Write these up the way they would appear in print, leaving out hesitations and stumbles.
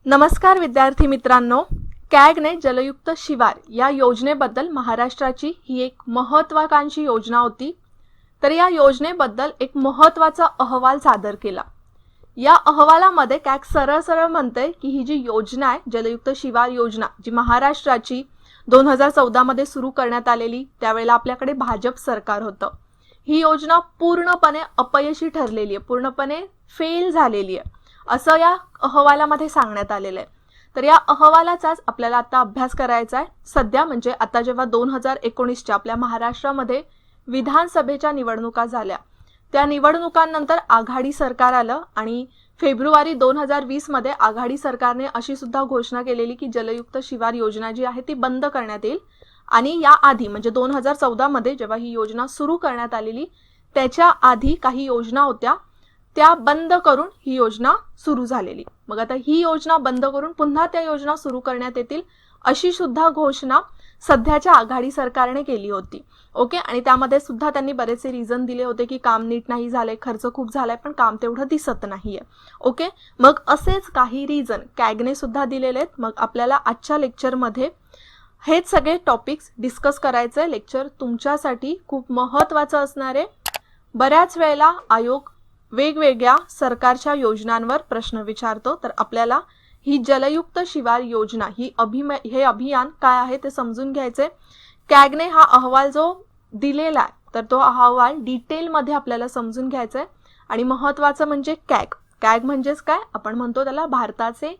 नमस्कार विद्यार्थी मित्रांनो, कॅगने जलयुक्त शिवार या योजनेबद्दल महाराष्ट्राची ही एक महत्त्वाकांक्षी योजना होती. तर या योजनेबद्दल एक महत्त्वाचा अहवाल सादर केला. या अहवालामध्ये कॅग सरळ म्हणते की ही जी योजना आहे जलयुक्त शिवार योजना, जी महाराष्ट्राची 2014 मध्ये सुरू करण्यात आलेली, त्यावेळेला आपल्याकडे भाजप सरकार होतं. ही योजना पूर्णपणे अपयशी ठरलेली आहे, पूर्णपणे फेल झालेली आहे असं या अहवालामध्ये सांगण्यात आलेलं आहे. तर या अहवालाचाच आपल्याला आता अभ्यास करायचा आहे. सध्या म्हणजे आता जेव्हा 2019च्या आपल्या महाराष्ट्रामध्ये विधानसभेच्या निवडणुका झाल्या, त्या निवडणुकांनंतर आघाडी सरकार आलं आणि फेब्रुवारी 2020 मध्ये आघाडी सरकारने अशी सुद्धा घोषणा केलेली की जलयुक्त शिवार योजना जी आहे ती बंद करण्यात येईल. आणि या आधी म्हणजे 2014 मध्ये जेव्हा ही योजना सुरू करण्यात आलेली, त्याच्या आधी काही योजना होत्या त्या बंद करून ही योजना सुरू झालेली. मग आता ही योजना बंद करून पुन्हा त्या योजना सुरू करण्यात येतील अशी सुद्धा घोषणा सध्याच्या आघाडी सरकारने केली होती. ओके, आणि त्यामध्ये सुद्धा त्यांनी बरेचसे रिझन दिले होते की काम नीट नाही झाले, खर्च खूप झालाय, पण काम तेवढं दिसत नाहीये. ओके, मग असेच काही रिझन कॅगने सुद्धा दिलेले आहेत. मग आपल्याला आजच्या लेक्चरमध्ये हेच सगळे टॉपिक्स डिस्कस करायचे. लेक्चर तुमच्यासाठी खूप महत्त्वाचं असणार आहे. बऱ्याच वेळेला आयोग वेगवेगळ्या सरकारच्या योजनांवर प्रश्न विचारतो. तर आपल्याला ही जलयुक्त शिवार योजना हे अभियान काय आहे ते समजून घ्यायचे. कॅगने हा अहवाल जो दिलेला आहे तर तो अहवाल डिटेलमध्ये आपल्याला समजून घ्यायचा आहे. आणि महत्त्वाचं म्हणजे कॅग म्हणजेच काय, आपण म्हणतो त्याला भारताचे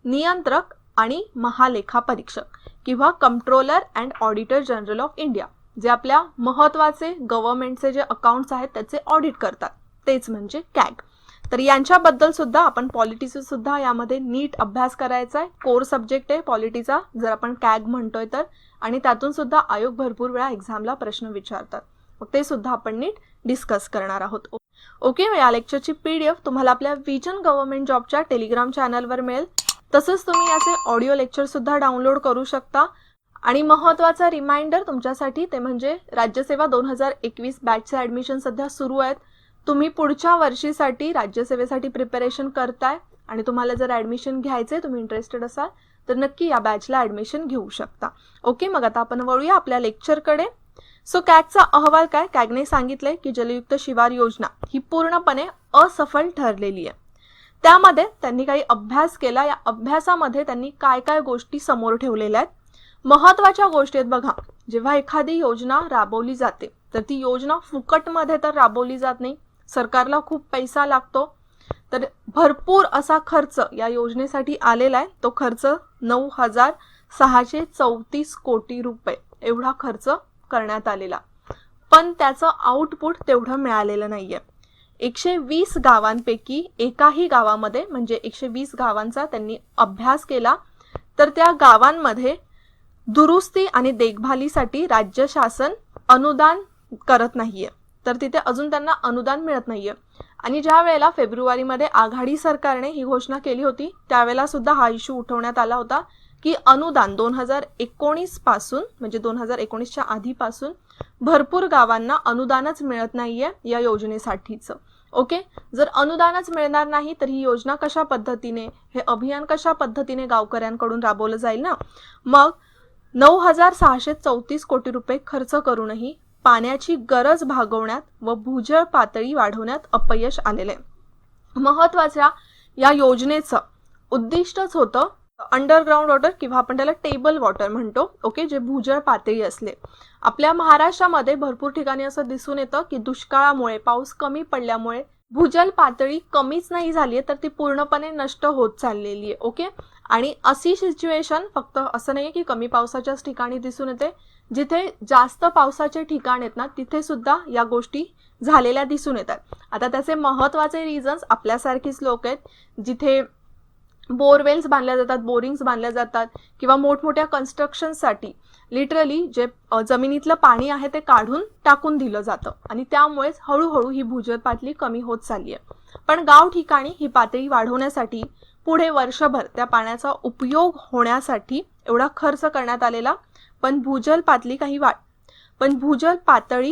नियंत्रक आणि महालेखापरीक्षक किंवा controller and auditor general of India, जे आपल्या महत्त्वाचे गव्हर्नमेंटचे जे अकाउंट्स आहेत त्याचे ऑडिट करतात, तेच म्हणजे कॅग. तर यांच्याबद्दल सुद्धा आपण पॉलिटीचा सुद्धा यामध्ये नीट अभ्यास करायचा आहे. कोर सब्जेक्ट आहे पॉलिटीचा जर आपण कॅग म्हणतोय तर, आणि त्यातून सुद्धा आयोग भरपूर वेळा एक्झामला प्रश्न विचारतात. मग ते सुद्धा आपण नीट डिस्कस करणार आहोत. ओके, या लेक्चरची PDF तुम्हाला आपल्या विजन गव्हर्नमेंट जॉबच्या टेलिग्राम चॅनलवर मिळेल. तसंच तुम्ही याचे ऑडिओ लेक्चर सुद्धा डाउनलोड करू शकता. आणि महत्त्वाचा रिमाइंडर तुमच्यासाठी ते म्हणजे राज्यसेवा 2021 बॅचचे ॲडमिशन सध्या सुरू आहेत. तुम्ही पुढच्या वर्षीसाठी राज्यसेवेसाठी प्रिपरेशन करताय आणि तुम्हाला जर ॲडमिशन घ्यायचे, तुम्ही इंटरेस्टेड असाल तर नक्की या बॅचला ॲडमिशन घेऊ शकता. ओके, मग आता आपण वळूया आपल्या लेक्चरकडे. सो कॅगचा अहवाल काय, कॅगने सांगितलंय की जलयुक्त शिवार योजना ही पूर्णपणे असफल ठरलेली आहे. त्यामध्ये त्यांनी काही अभ्यास केला. या अभ्यासामध्ये त्यांनी काय काय गोष्टी समोर ठेवलेल्या आहेत. महत्त्वाच्या गोष्टी आहेत बघा. जेव्हा एखादी योजना राबवली जाते तर ती योजना फुकटमध्ये तर राबवली जात नाही, सरकारला खूप पैसा लागतो. तर भरपूर असा खर्च या योजनेसाठी आलेला आहे. तो खर्च 9,634 कोटी रुपये एवढा खर्च करण्यात आलेला, पण त्याचं आउटपुट तेवढं मिळालेलं नाहीये. 120 गावांपैकी एकाही गावामध्ये म्हणजे 120 गावांचा त्यांनी अभ्यास केला, तर त्या गावांमध्ये दुरुस्ती आणि देखभालीसाठी राज्य शासन अनुदान करत नाहीये. तर तिथे अजून त्यांना अनुदान मिळत नाहीये. आणि ज्या वेळेला फेब्रुवारीमध्ये आघाडी सरकारने ही घोषणा केली होती त्यावेळेला सुद्धा हा इश्यू उठवण्यात आला होता की अनुदान 2019 पासून म्हणजे 2019च्या आधीपासून भरपूर गावांना अनुदानच मिळत नाहीये या योजनेसाठीचं. ओके, जर अनुदानच मिळणार नाही तर ही योजना कशा पद्धतीने, हे अभियान कशा पद्धतीने गावकऱ्यांकडून राबवलं जाईल ना. मग 9,634 कोटी रुपये खर्च करूनही पाण्याची गरज भागवण्यात व भूजल पातळी वाढवण्यात अपयश आलेले. महत्त्वाच्या या योजनेचं उद्दिष्टच होतं अंडरग्राऊंड वॉटर किंवा आपण त्याला टेबल वॉटर म्हणतो. ओके, जे भूजल पातळी असले. आपल्या महाराष्ट्रामध्ये भरपूर ठिकाणी असं दिसून येतं की दुष्काळामुळे, पाऊस कमी पडल्यामुळे भूजल पातळी कमीच नाही झाली आहे, तर ती पूर्णपणे नष्ट होत चाललेली आहे. ओके, आणि अशी सिच्युएशन फक्त असं नाही की कमी पावसाच्याच ठिकाणी दिसून येते, जिथे जास्त पावसाचे ठिकाण आहेत ना तिथे सुद्धा या गोष्टी झालेल्या दिसून येतात. आता त्याचे महत्त्वाचे रिझन्स आपल्यासारखीच लोक आहेत, जिथे बोरवेल्स बांधल्या जातात, बोरिंग्स बांधल्या जातात किंवा मोठमोठ्या कन्स्ट्रक्शनसाठी लिटरली जे जमिनीतलं पाणी आहे ते काढून टाकून दिलं जातं आणि त्यामुळेच हळूहळू ही भूजल पातळी कमी होत चालली आहे. पण गाव ठिकाणी ही पातळी वाढवण्यासाठी पुढे वर्षभर त्या पाण्याचा उपयोग होण्यासाठी एवढा खर्च करण्यात आलेला, पण भूजल पातळी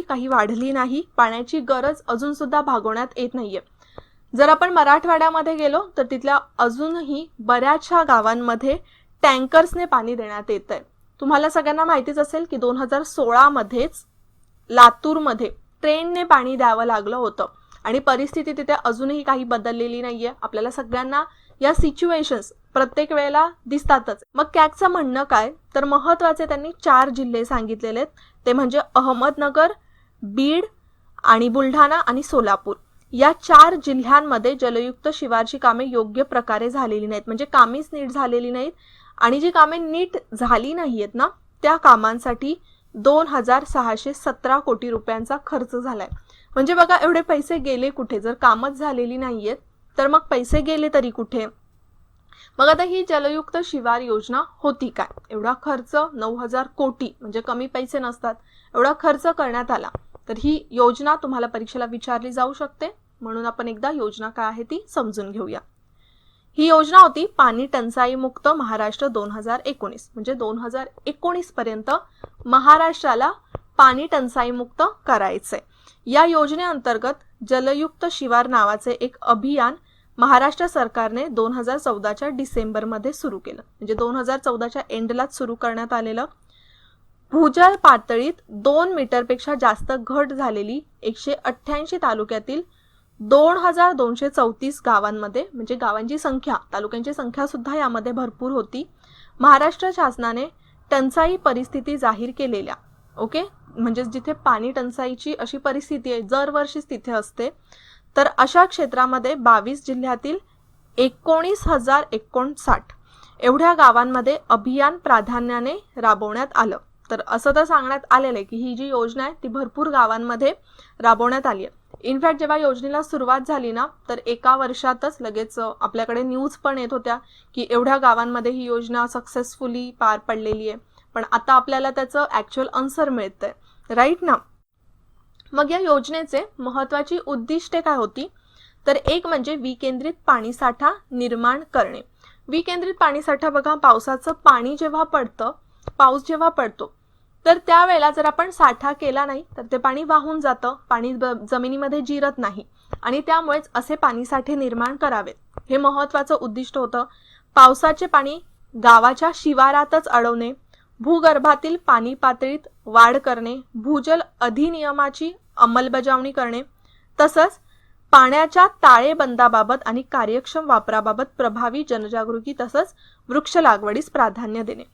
काही वाढली नाही. पाण्याची गरज अजून सुद्धा भागवण्यात येत नाहीये. जर आपण मराठवाड्यामध्ये गेलो तर तिथल्या अजूनही बऱ्याचशा गावांमध्ये टँकर्सने पाणी देण्यात येत आहे. तुम्हाला सगळ्यांना माहितीच असेल की 2016 मध्येच लातूरमध्ये ट्रेनने पाणी द्यावं लागलं होतं आणि परिस्थिती तिथे अजूनही काही बदललेली नाहीये. आपल्याला सगळ्यांना या सिच्युएशन्स प्रत्येक वेळेला दिसतातच. मग कॅगचं म्हणणं काय, तर महत्वाचे त्यांनी 4 जिल्हे सांगितलेले आहेत. ते म्हणजे अहमदनगर, बीड आणि बुलढाणा आणि सोलापूर. या 4 जिल्ह्यांमध्ये जलयुक्त शिवारची कामे योग्य प्रकारे झालेली नाहीत, म्हणजे कामेच नीट झालेली नाहीत. आणि जी कामे नीट झाली नाहीयेत ना, त्या कामांसाठी 2,617 कोटी रुपयांचा खर्च झालाय. म्हणजे बघा एवढे पैसे गेले कुठे, जर कामच झालेली नाहीयेत तर मग पैसे गेले तरी कुठे. मग आता ही जलयुक्त शिवार योजना होती काय, एवढा खर्च 9,000 कोटी म्हणजे कमी पैसे नसतात, एवढा खर्च करण्यात आला. तर ही योजना तुम्हाला परीक्षेला विचारली जाऊ शकते, म्हणून आपण एकदा योजना काय आहे ती समजून घेऊया. ही योजना होती पाणी टंचाई मुक्त महाराष्ट्र 2019, म्हणजे 2019 पर्यंत महाराष्ट्राला पाणी टंचाई मुक्त करायचंय. या योजनेअंतर्गत जलयुक्त शिवार नावाचे एक अभियान महाराष्ट्र सरकारने 2014च्या डिसेंबरमध्ये सुरू केलं, म्हणजे 2014च्या एंडलाच सुरू करण्यात आलेलं. भूजल पातळीत 2 मीटरपेक्षा जास्त घट झालेली 188 तालुक्यातील 2,234 गावांमध्ये, म्हणजे गावांची संख्या, तालुक्यांची संख्या सुद्धा यामध्ये भरपूर होती, महाराष्ट्र शासनाने टंचाई परिस्थिती जाहीर केलेल्या, ओके, म्हणजे जिथे पाणी टंचाईची अशी परिस्थिती आहे दरवर्षीच तिथे असते, तर अशा क्षेत्रामध्ये 22 जिल्ह्यातील 19,059 एवढ्या गावांमध्ये अभियान प्राधान्याने राबवण्यात आलं. तर असं तर सांगण्यात आलेलं आहे की ही जी योजना आहे ती भरपूर गावांमध्ये राबवण्यात आली आहे. इनफॅक्ट जेव्हा योजनेला सुरुवात झाली ना, तर एका वर्षातच लगेच आपल्याकडे न्यूज पण येत होत्या की एवढ्या गावांमध्ये ही योजना सक्सेसफुली पार पडलेली आहे. पण आता आपल्याला त्याचं ॲक्च्युअल आन्सर मिळतंय, राईट ना. मग या योजनेचे महत्त्वाची उद्दिष्टे काय होती, तर एक म्हणजे विकेंद्रित पाणीसाठा निर्माण करणे. विकेंद्रित पाणीसाठा बघा, पावसाचं पाणी जेव्हा पडतं, पाऊस जेव्हा पडतो तर त्यावेळेला जर आपण साठा केला नाही तर ते पाणी वाहून जातं, पाणी जमिनीमध्ये जिरत नाही आणि त्यामुळेच असे पाणीसाठे निर्माण करावेत, हे महत्त्वाचं उद्दिष्ट होतं. पावसाचे पाणी गावाच्या शिवारातच अडवणे, भूगर्भातील पाणी पातळीत वाढ करणे, भूजल अधिनियमाची अंमलबजावणी करणे, तसंच पाण्याच्या ताळेबंदाबाबत आणि कार्यक्षम वापराबाबत प्रभावी जनजागृती तसंच वृक्ष लागवडीस प्राधान्य देणे,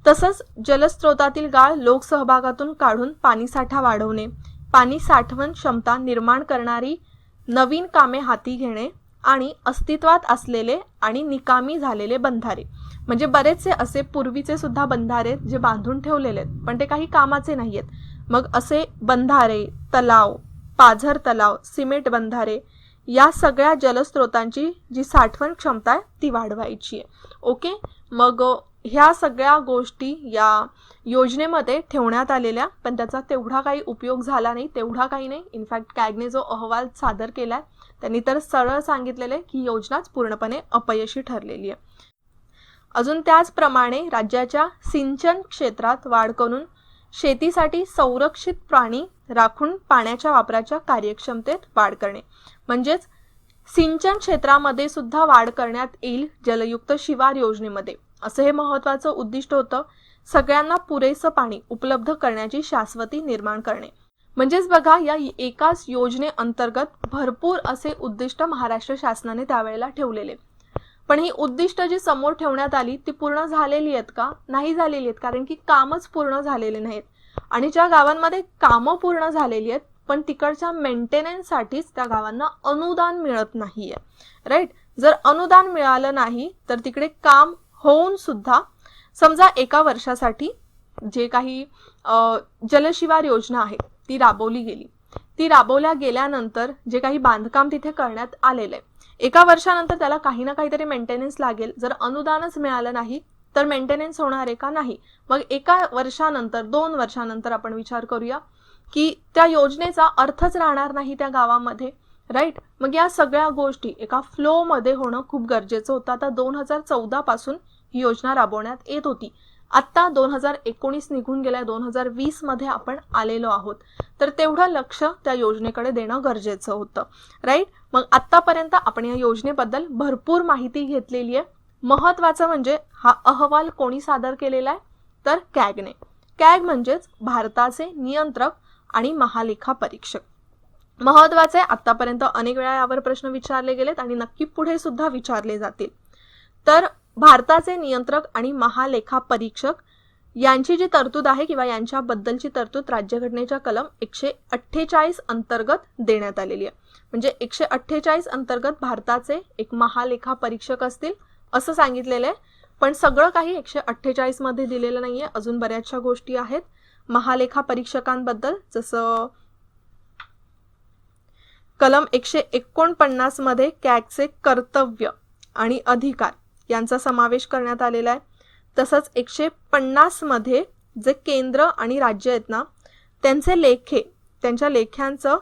तसंच जलस्रोतातील गाळ लोकसहभागातून काढून पाणीसाठा वाढवणे, पाणी साठवण क्षमता निर्माण करणारी नवीन कामे हाती घेणे आणि अस्तित्वात असलेले आणि निकामी झालेले बंधारे, म्हणजे बरेचसे असे पूर्वीचे सुद्धा बंधारे जे बांधून ठेवलेले आहेत पण ते काही कामाचे नाहीयेत, मग असे बंधारे, तलाव, पाझर तलाव, सिमेंट बंधारे, या सगळ्या जलस्रोतांची जी साठवण क्षमता आहे ती वाढवायची आहे. ओके, मग ह्या सगळ्या गोष्टी या योजनेमध्ये ठेवण्यात आलेल्या, पण त्याचा तेवढा काही उपयोग झाला नाही, तेवढा काही नाही. इनफॅक्ट कॅगने जो अहवाल सादर केलाय त्यांनी तर सरळ सांगितलेले की योजनाच पूर्णपणे अपयशी ठरलेली आहे. अजून त्याचप्रमाणे राज्याच्या सिंचन क्षेत्रात वाढ करून शेतीसाठी संरक्षित प्राणी राखून पाण्याच्या वापराच्या कार्यक्षमतेत वाढ करणे, म्हणजेच सिंचन क्षेत्रामध्ये सुद्धा वाढ करण्यात येईल जलयुक्त शिवार योजनेमध्ये, असं हे महत्त्वाचं उद्दिष्ट होतं. सगळ्यांना पुरेसं पाणी उपलब्ध करण्याची शाश्वती निर्माण करणे, म्हणजेच बघा या एकाच योजनेअंतर्गत भरपूर असे उद्दिष्ट महाराष्ट्र शासनाने त्यावेळेला ठेवलेले. पण ही उद्दिष्ट जी समोर ठेवण्यात आली ती पूर्ण झालेली आहेत का, नाही झालेली आहेत, कारण की कामच पूर्ण झालेले नाहीत. आणि ज्या गावांमध्ये कामं पूर्ण झालेली आहेत पण तिकडच्या मेंटेनन्ससाठीच त्या गावांना अनुदान मिळत नाहीये, राईट. जर अनुदान मिळालं नाही तर तिकडे काम होऊन सुद्धा समजा एका वर्षासाठी जे काही जलशिवार योजना आहे ती राबवली गेली, ती राबवल्या गेल्यानंतर जे काही बांधकाम तिथे करण्यात आलेलं आहे, एका वर्षानंतर त्याला काही ना काहीतरी मेंटेनन्स लागेल. जर अनुदानच मिळालं नाही तर मेंटेनन्स होणार आहे का, नाही. मग एका वर्षानंतर 2 वर्षानंतर आपण विचार करूया की त्या योजनेचा अर्थच राहणार नाही त्या गावामध्ये, राईट. मग या सगळ्या गोष्टी एका फ्लो मध्ये होणं खूप गरजेचं होतं. आता 2014 पासून ही योजना राबवण्यात येत होती आत्ता 2019 निघून गेलाय, 2020 मध्ये आपण आलेलो आहोत, तर तेवढं लक्ष त्या योजनेकडे देणं गरजेचं होतं, राईट. मग आत्तापर्यंत आपण या योजनेबद्दल भरपूर माहिती घेतलेली आहे. महत्त्वाचं म्हणजे हा अहवाल कोणी सादर केलेला आहे, तर कॅगने. कॅग म्हणजेच भारताचे नियंत्रक आणि महालेखा परीक्षक. महत्त्वाचे, आत्तापर्यंत अनेक वेळा यावर प्रश्न विचारले गेलेत आणि नक्की पुढे सुद्धा विचारले जातील. तर भारताचे नियंत्रक आणि महालेखा परीक्षक यांची जी तरतूद आहे किंवा यांच्याबद्दलची तरतूद राज्यघटनेच्या कलम 148 अंतर्गत देण्यात आलेली आहे. म्हणजे 148 अंतर्गत भारताचे एक महालेखा परीक्षक असतील असं सांगितलेलं आहे. पण सगळं काही 148 मध्ये दिलेलं नाहीये, अजून बऱ्याचशा गोष्टी आहेत महालेखा परीक्षकांबद्दल. जसं कलम 149 मध्ये कॅगचे कर्तव्य आणि अधिकार यांचा समावेश करण्यात आलेला आहे. तसंच 150 मध्ये जे केंद्र आणि राज्य आहेत ना, त्यांचे लेखे, त्यांच्या लेख्यांचं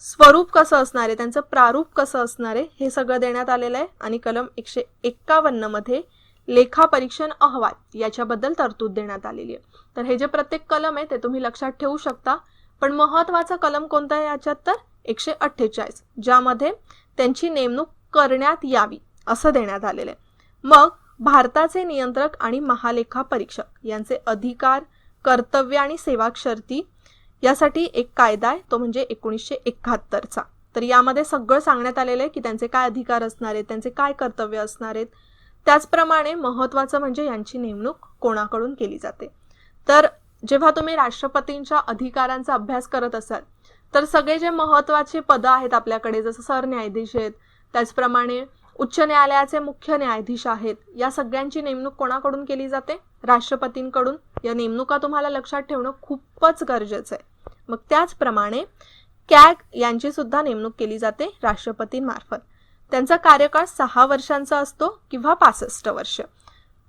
स्वरूप कसं असणार आहे, त्यांचं प्रारूप कसं असणार आहे, हे सगळं देण्यात आलेलं आहे. आणि कलम 151 मध्ये लेखापरीक्षण अहवाल याच्याबद्दल तरतूद देण्यात आलेली आहे. तर हे जे प्रत्येक कलम आहे ते तुम्ही लक्षात ठेवू शकता. पण महत्त्वाचा कलम कोणता आहे याच्यात, तर 148, ज्यामध्ये त्यांची नेमणूक करण्यात यावी असं देण्यात आलेलं आहे. मग भारताचे नियंत्रक आणि महालेखा परीक्षक यांचे अधिकार, कर्तव्य आणि सेवा शर्ती यासाठी एक कायदा आहे, तो म्हणजे 1971चा. तर यामध्ये सगळं सांगण्यात आलेलं आहे की त्यांचे काय अधिकार असणार आहेत, त्यांचे काय कर्तव्य असणार आहेत. त्याचप्रमाणे महत्त्वाचं म्हणजे यांची नेमणूक कोणाकडून केली जाते. तर जेव्हा तुम्ही राष्ट्रपतींच्या अधिकारांचा अभ्यास करत असाल तर सगळे जे महत्त्वाचे पदं आहेत आपल्याकडे, जसं सरन्यायाधीश आहेत, त्याचप्रमाणे उच्च न्यायालयाचे मुख्य न्यायाधीश आहेत, या सगळ्यांची नेमणूक कोणाकडून केली जाते, राष्ट्रपतींकडून. या नेमणुका तुम्हाला लक्षात ठेवणं खूपच गरजेचं आहे. मग त्याचप्रमाणे कॅग यांची सुद्धा नेमणूक केली जाते राष्ट्रपतींमार्फत. त्यांचा कार्यकाळ 6 वर्षांचा असतो किंवा 65 वर्ष,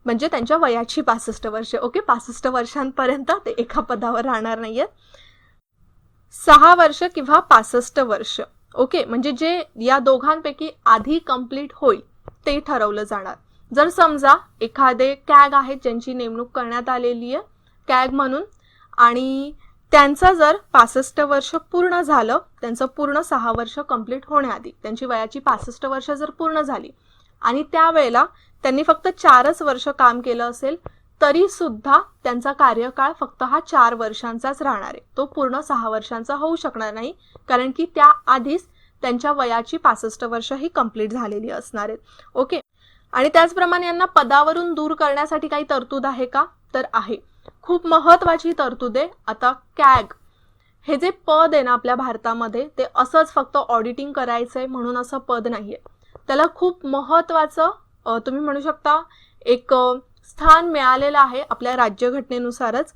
म्हणजे त्यांच्या वयाची 65 वर्ष. ओके, 65 वर्षांपर्यंत ते एका पदावर राहणार नाहीयेत. 6 वर्ष किंवा 65 वर्ष. ओके, म्हणजे जे या दोघांपैकी आधी कंप्लीट होईल ते ठरवलं जाणार. जर समजा एखादे कॅग आहेत ज्यांची नेमणूक करण्यात आलेली आहे कॅग म्हणून, आणि त्यांचं जर 65 वर्ष पूर्ण झालं, त्यांचं पूर्ण 6 वर्ष कंप्लीट होण्याआधी त्यांची वयाची 65 वर्ष जर पूर्ण झाली आणि त्यावेळेला त्यांनी फक्त 4च वर्ष काम केलं असेल, तरी सुद्धा त्यांचा कार्यकाळ फक्त हा 4 वर्षांचाच राहणार आहे. तो पूर्ण 6 वर्षांचा होऊ शकणार नाही, कारण की त्या आधीच त्यांच्या वयाची 65 वर्ष ही कंप्लीट झालेली असणार आहेत. ओके, आणि त्याचप्रमाणे यांना पदावरून दूर करण्यासाठी काही तरतूद आहे का, तर आहे. खूप महत्त्वाची तरतूद आहे. आता कॅग हे जे पद आहे ना आपल्या भारतामध्ये, ते असंच फक्त ऑडिटिंग करायचंय म्हणून असं पद नाहीये. त्याला खूप महत्त्वाचं तुम्ही म्हणू शकता एक स्थान मिळालेलं आहे आपल्या राज्यघटनेनुसारच.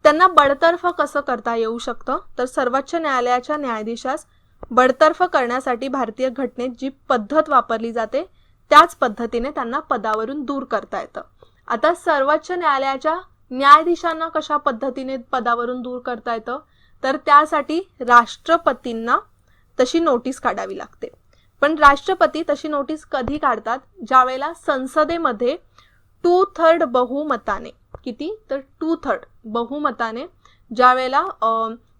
त्यांना बडतर्फ कसं करता येऊ शकतं, तर सर्वोच्च न्यायालयाच्या न्यायाधीशास बडतर्फ करण्यासाठी भारतीय घटनेत जी पद्धत वापरली जाते त्याच पद्धतीने त्यांना पदावरून दूर करता येतं. आता सर्वोच्च न्यायालयाच्या न्यायाधीशांना कशा पद्धतीने पदावरून दूर करता येतं, तर त्यासाठी राष्ट्रपतींना तशी नोटीस काढावी लागते. पण राष्ट्रपती तशी नोटीस कधी काढतात, ज्यावेळेला संसदेमध्ये 2/3 बहुमताने, किती तर 2/3 बहुमताने ज्यावेळेला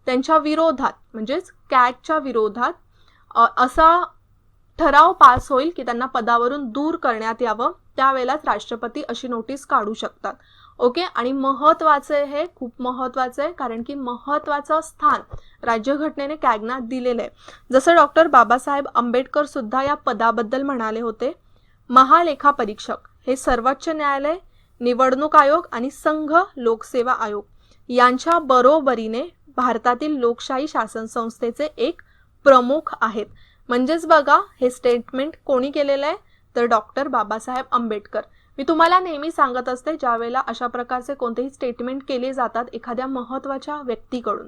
त्यांच्या विरोधात म्हणजेच कॅगच्या विरोधात असा ठराव पास होईल की त्यांना पदावरून दूर करण्यात यावं, त्यावेळेलाच राष्ट्रपती अशी नोटीस काढू शकतात. ओके, आणि महत्त्वाचं हे खूप महत्त्वाचं आहे, कारण की महत्त्वाचं स्थान राज्यघटनेने कॅगना दिलेलं आहे. जसं डॉक्टर बाबासाहेब आंबेडकर सुद्धा या पदाबद्दल म्हणाले होते, महालेखा परीक्षक हे सर्वोच्च न्यायालय, निवडणूक आयोग आणि संघ लोकसेवा आयोग यांच्या बरोबरीने भारतातील लोकशाही शासन संस्थेचे एक प्रमुख आहेत. म्हणजेच बघा, हे स्टेटमेंट कोणी केलेलं आहे, तर डॉक्टर बाबासाहेब आंबेडकर. मी तुम्हाला नेहमी सांगत असते, ज्यावेळेला अशा प्रकारचे कोणतेही स्टेटमेंट केले जातात एखाद्या महत्त्वाच्या व्यक्तीकडून,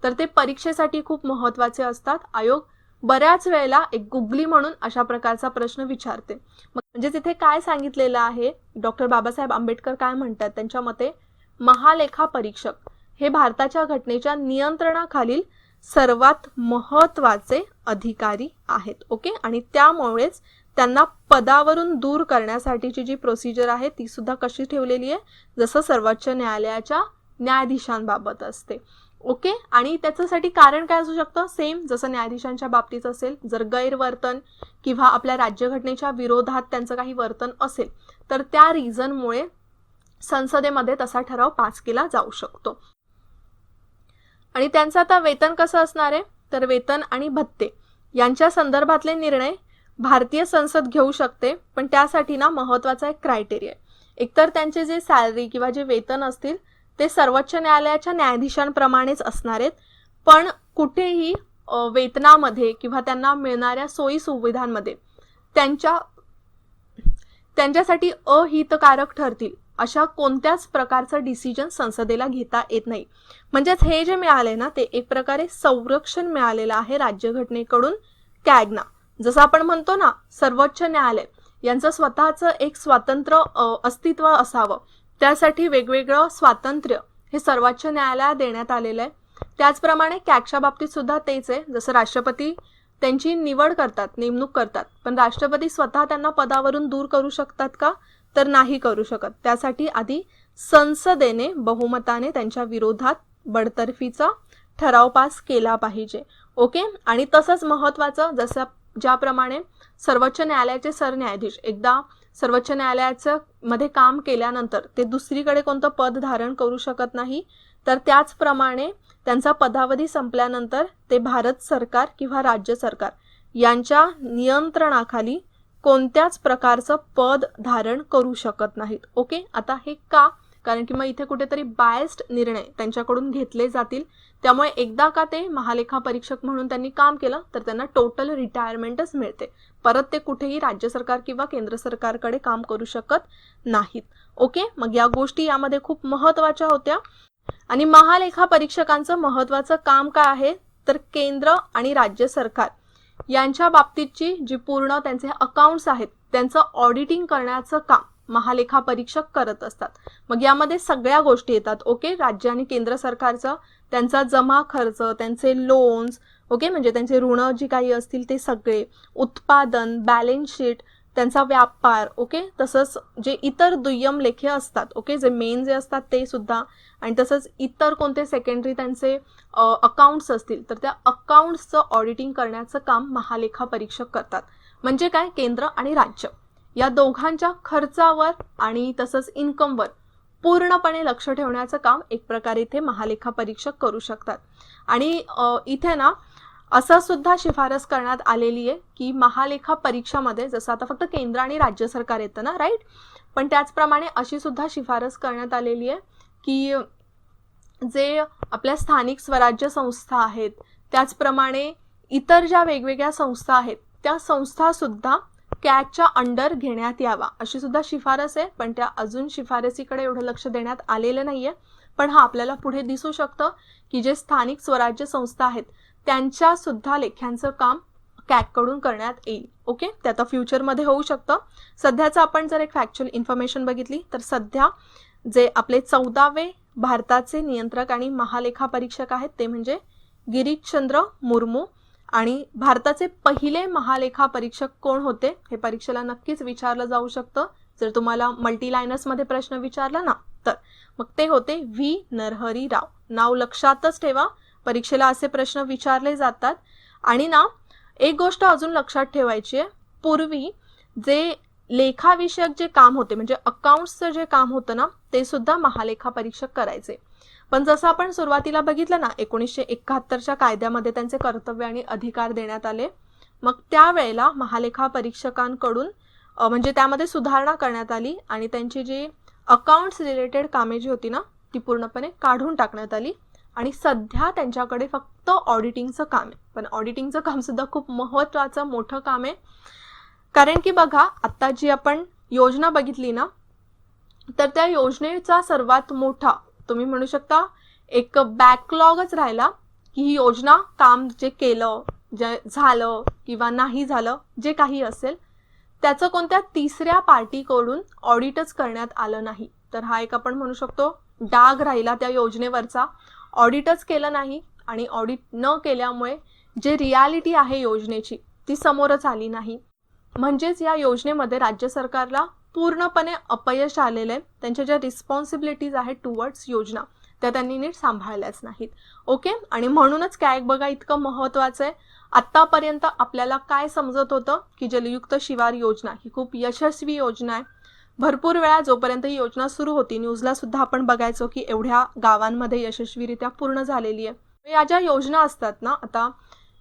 तर ते परीक्षेसाठी खूप महत्त्वाचे असतात. आयोग बऱ्याच वेळेला एक गुगली म्हणून अशा प्रकारचा प्रश्न विचारते. म्हणजे तिथे काय सांगितलेलं आहे, डॉक्टर बाबासाहेब आंबेडकर काय म्हणतात, त्यांच्या मते महालेखा परीक्षक हे भारताच्या घटनेच्या नियंत्रणाखालील सर्वात महत्त्वाचे अधिकारी आहेत. ओके, आणि त्यामुळेच त्यांना पदावरून दूर करण्यासाठीची जी प्रोसिजर आहे ती सुद्धा कशी ठेवलेली आहे, जसं सर्वोच्च न्यायालयाच्या न्यायाधीशांबाबत असते. ओके. आणि त्याच्यासाठी कारण काय असू शकतं, सेम जसं न्यायाधीशांच्या बाबतीत असेल, जर गैरवर्तन किंवा आपल्या राज्यघटनेच्या विरोधात त्यांचं काही वर्तन असेल तर त्या रिझनमुळे संसदेमध्ये तसा ठराव पास केला जाऊ शकतो. आणि त्यांचं आता वेतन कसं असणार आहे, तर वेतन आणि भत्ते यांच्या संदर्भातले निर्णय भारतीय संसद घेऊ शकते, पण त्यासाठी ना महत्त्वाचा एक क्रायटेरिया आहे. एकतर त्यांचे जे सॅलरी किंवा जे वेतन असतील ते सर्वोच्च न्यायालयाच्या न्यायाधीशांप्रमाणेच असणार आहेत, पण कुठेही वेतनामध्ये किंवा त्यांना मिळणाऱ्या सोयी सुविधांमध्ये त्यांच्यासाठी अहितकारक ठरतील अशा कोणत्याच प्रकारचं डिसिजन संसदेला घेता येत नाही. म्हणजेच हे जे मिळाले ना ते एक प्रकारे संरक्षण मिळालेलं आहे राज्यघटनेकडून कॅगना. जसं आपण म्हणतो ना सर्वोच्च न्यायालय यांचं स्वतःचं एक स्वतंत्र अस्तित्व असावं, त्यासाठी वेगवेगळं स्वातंत्र्य हे सर्वोच्च न्यायालयात देण्यात आलेलं आहे. त्याचप्रमाणे कॅगच्या बाबतीत सुद्धा तेच आहे. जसं राष्ट्रपती त्यांची निवड करतात, नेमणूक करतात, पण राष्ट्रपती स्वतः त्यांना पदावरून दूर करू शकतात का, तर नाही करू शकत. त्यासाठी आधी संसदेने बहुमताने त्यांच्या विरोधात बडतर्फीचा ठराव पास केला पाहिजे. ओके. आणि तसंच महत्त्वाचं, जसं ज्याप्रमाणे सर्वोच्च न्यायालयाचे सरन्यायाधीश एकदा सर्वोच्च न्यायालयाचं मध्ये काम केल्यानंतर ते दुसरीकडे कोणतं पद धारण करू शकत नाही, तर त्याचप्रमाणे त्यांचा पदावधी संपल्यानंतर ते भारत सरकार किंवा राज्य सरकार यांच्या नियंत्रणाखाली कोणत्याच प्रकारचं पद धारण करू शकत नाहीत. ओके. आता हे का, कारण की मग इथे कुठेतरी बायस्ड निर्णय त्यांच्याकडून घेतले जातील. त्यामुळे एकदा का ते महालेखा परीक्षक म्हणून त्यांनी काम केलं तर त्यांना टोटल रिटायरमेंटच मिळते, परत ते कुठेही राज्य सरकार किंवा केंद्र सरकारकडे काम करू शकत नाहीत. ओके. मग या गोष्टी यामध्ये खूप महत्त्वाच्या होत्या. आणि महालेखा परीक्षकांचं महत्त्वाचं काम काय आहे, तर केंद्र आणि राज्य सरकार यांच्या बाबतीतची जी पूर्ण त्यांचे अकाउंट्स आहेत त्यांचं ऑडिटिंग करण्याचं काम महालेखा परीक्षक करत असतात. मग यामध्ये सगळ्या गोष्टी येतात. ओके. राज्य आणि केंद्र सरकारचं त्यांचा जमा खर्च, त्यांचे लोन्स, ओके, म्हणजे त्यांचे ऋण जी काही असतील ते सगळे, उत्पादन, बॅलन्स शीट, त्यांचा व्यापार, ओके, तसंच जे इतर दुय्यम लेखे असतात, ओके, जे मेन जे असतात ते सुद्धा, आणि तसंच इतर कोणते सेकंडरी त्यांचे अकाउंट्स असतील तर त्या अकाउंट्सचं ऑडिटिंग करण्याचं काम महालेखा परीक्षक करतात. म्हणजे काय, केंद्र आणि राज्य या दोघांच्या खर्चावर आणि तसंच इन्कमवर पूर्णपणे लक्ष ठेवण्याचं काम एक प्रकारे इथे महालेखा परीक्षक करू शकतात. आणि इथे ना असं सुद्धा शिफारस करण्यात आलेली आहे की महालेखा परीक्षामध्ये, जसं आता फक्त केंद्र आणि राज्य सरकार येतं ना, राईट, पण त्याचप्रमाणे अशी सुद्धा शिफारस करण्यात आलेली आहे की जे आपल्या स्थानिक स्वराज्य संस्था आहेत, त्याचप्रमाणे इतर ज्या वेगवेगळ्या संस्था आहेत त्या संस्था सुद्धा कॅगच्या अंडर घेण्यात यावा अशी सुद्धा शिफारस आहे. पण त्या अजून शिफारसीकडे एवढं लक्ष देण्यात आलेलं नाहीये. पण हा आपल्याला पुढे दिसू शकतं की जे स्थानिक स्वराज्य संस्था आहेत त्यांच्या सुद्धा लेख्यांचं काम कॅगकडून करण्यात येईल. ओके, ते आता फ्युचरमध्ये होऊ शकतं. सध्याचं आपण जर एक फॅक्च्युअल इन्फॉर्मेशन बघितली तर सध्या जे आपले 14वे भारताचे नियंत्रक आणि महालेखा परीक्षक आहेत ते म्हणजे गिरीशचंद्र मुर्मू. आणि भारताचे पहिले महालेखा परीक्षक कोण होते हे परीक्षेला नक्कीच विचारलं जाऊ शकतं. जर तुम्हाला मल्टीलायनर्समध्ये प्रश्न विचारला ना तर मग ते होते व्ही नरहरी राव. नाव लक्षातच ठेवा, परीक्षेला असे प्रश्न विचारले जातात. आणि ना एक गोष्ट अजून लक्षात ठेवायची आहे, पूर्वी जे लेखाविषयक जे काम होते म्हणजे अकाउंट्सचं जे काम होतं ना ते सुद्धा महालेखा परीक्षक करायचे. पण जसं आपण सुरुवातीला बघितलं ना 1971च्या कायद्यामध्ये त्यांचे कर्तव्य आणि अधिकार देण्यात आले. मग त्यावेळेला महालेखा परीक्षकांकडून म्हणजे त्यामध्ये सुधारणा करण्यात आली आणि त्यांची जी अकाउंट्स रिलेटेड कामे जी होती ना ती पूर्णपणे काढून टाकण्यात आली आणि सध्या त्यांच्याकडे फक्त ऑडिटिंगचं काम आहे. पण ऑडिटिंगचं काम सुद्धा खूप महत्त्वाचं मोठं काम आहे. कारण की बघा आता जी आपण योजना बघितली ना तर त्या योजनेचा सर्वात मोठा तुम्ही म्हणू शकता एक बॅकलॉगच राहिला की ही योजना काम जे केलं, जे झालं किंवा नाही झालं, जे काही असेल त्याचं कोणत्या तिसऱ्या पार्टीकडून ऑडिटच करण्यात आलं नाही. तर हा एक आपण म्हणू शकतो डाग राहिला त्या योजनेवरचा. ऑडिटच केलं नाही आणि ऑडिट न केल्यामुळे जे रियालिटी आहे योजनेची ती समोरच आली नाही. म्हणजेच या योजनेमध्ये राज्य सरकारला पूर्णपणे अपयश आलेलं आहे. त्यांच्या ज्या रिस्पॉन्सिबिलिटीज आहेत टुवर्ड्स योजना त्या त्यांनी नीट सांभाळल्याच नाहीत. ओके, आणि म्हणूनच कॅग बघा इतकं महत्त्वाचं आहे. आत्तापर्यंत आपल्याला काय समजत होतं की जलयुक्त शिवार योजना ही खूप यशस्वी योजना आहे. भरपूर वेळा जोपर्यंत ही योजना सुरू होती न्यूजला सुद्धा आपण बघायचो की एवढ्या गावांमध्ये यशस्वीरित्या पूर्ण झालेली आहे. या ज्या योजना असतात ना, आता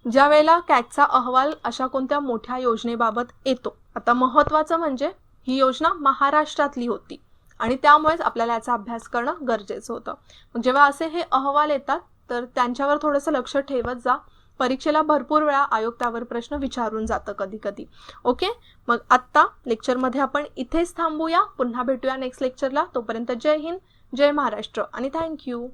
ज्या वेळेला कॅगचा अहवाल अशा कोणत्या मोठ्या योजनेबाबत येतो, आता महत्त्वाचं म्हणजे ही योजना महाराष्ट्रातली होती आणि त्यामुळेच आपल्याला याचा अभ्यास करणं गरजेचं होतं. मग जेव्हा असे हे अहवाल येतात तर त्यांच्यावर थोडंसं लक्ष ठेवत जा. परीक्षेला भरपूर वेळा आयोग त्यावर प्रश्न विचारून जातं कधी कधी. ओके, मग आत्ता लेक्चरमध्ये आपण इथेच थांबूया. पुन्हा भेटूया नेक्स्ट लेक्चरला. तोपर्यंत जय हिंद, जय महाराष्ट्र आणि थँक्यू.